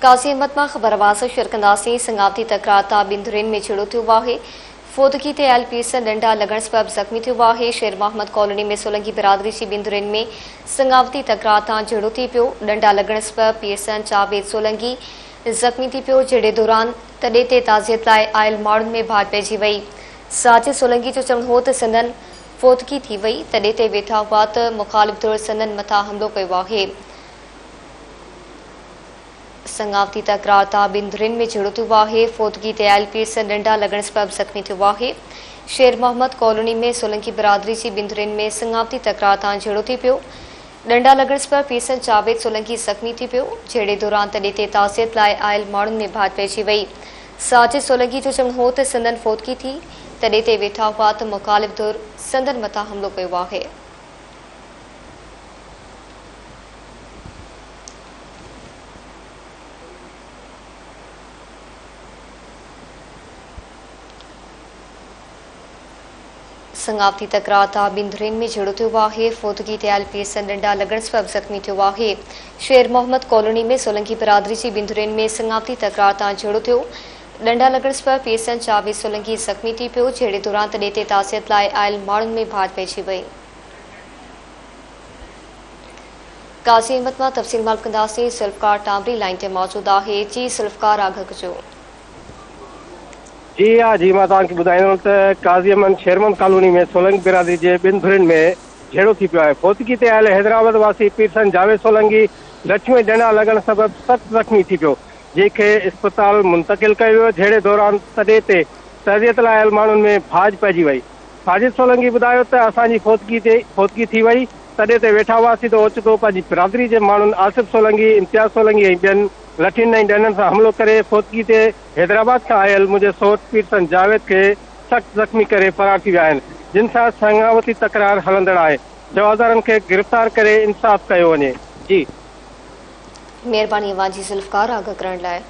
काज़ी अहमद मां ख़बरवाज़ शिरकंदासी संगावती तकरार तां बिंदुरिन में छिड़ो थियो आहे। फोदगी ते आयल पीस डंडा लगण सबब जख्मी थियो आहे। शेर मोहम्मद कॉलोनी में सोलंगी बिरादरी जी बिंदुरिन में संगावती तकरार तां झड़ो थी पियो। डंडा लगण सबब पीएसएन जावेद सोलंगी जख्मी थी पियो, जहिड़े दौरान तॾे ते ताज़ियत लाइ आयल माण्हुनि में भाट पइजी वई। साजिद सोलंगी जो चवणु हो त संदन फोदगी थी वई, तॾे ते वेठा हुआ त मुखालिफ़ धुर संदन मथां हमलो कयो आहे। संगावती तकरार तां बिंदुरिन में झड़ो थियो आहे। फोदगी ते आयल पीस डंडा लगण सबब जख्मी थियो आहे। शेर मोहम्मद कॉलोनी में सोलंकी बिरादरी जी बिंदुरिन में संगावती तकरार तां झड़ो थी पियो। डंडा लगण सबब पीएसएन जावेद सोलंकी जख्मी थी पियो, जहिड़े दौरान तॾे ते ताज़ियत लाइ आयल माण्हुनि में भाट पइजी वई। साजिद सोलंकी जो चवणु हो त संदन फोदगी थी, तॾे ते वेठा हुआ त मुखालिफ़ धुर संदन मथां हमलो कयो आहे। संगावती तकरार तां बिंदुरिन में झड़ो थियो आहे। फोदगी ते आयल पीएसएन डंडा लगण सबब जख्मी थियो आहे। शेर मोहम्मद कॉलोनी में सोलंकी बिरादरी जी बिंदुरिन में संगावती तकरार तां झड़ो थियो। डंडा लगण सबब पीएसएन जावेद सोलंकी जख्मी थी पियो, जहिड़े दौरान तॾे ते ताज़ियत लाइ आयल माण्हुनि में भाट पइजी वई। काज़ी अहमद मां तफ़सील मालूम कंदासीं। सुल्फ़कार टामरी लाइन ते मौजूद आहे। जी सुल्फ़कार, आगाह कजो। जी हाँ जी, मां तव्हांखे ॿुधाईंदुमि त काज़ी अहमद शेरमन कॉलोनी में सोलंकी बिरादरी जे बिंदुरिन में झेड़ो थी पियो आहे। फोदगी ते आयल हैदराबाद वासी पीरसन जावेद सोलंकी लठ में डंडा लगण सबब सख़्त ज़ख्मी थी पियो, जंहिंखे इस्पताल मुंतकिल कयो वियो, जहिड़े दौरान तॾे ते तबियत लाइ आयल माण्हुनि में भाज पइजी वई। साजिद सोलंकी ॿुधायो त असांजी फोदगी थी वई, तॾे ते वेठा हुआसीं त ओचितो पंहिंजी बिरादरी जे माण्हुनि आसिफ सोलंकी, इम्तियाज़ सोलंकी ऐं ॿियनि लठियुनि ऐं डंडनि सां हमलो करे फोदगी ते हैदराबाद खां आयल मुंहिंजे सौट पीरसन जावेद खे सख़्त ज़ख्मी करे फरार थी विया आहिनि, जिन सां संगावती तकरार हलंदड़ आहे। जवाबदारनि खे गिरफ़्तार करे इंसाफ़ कयो वञे। जी महिरबानी अवां जी सुल्फ़कार, आगाह करण लाइ।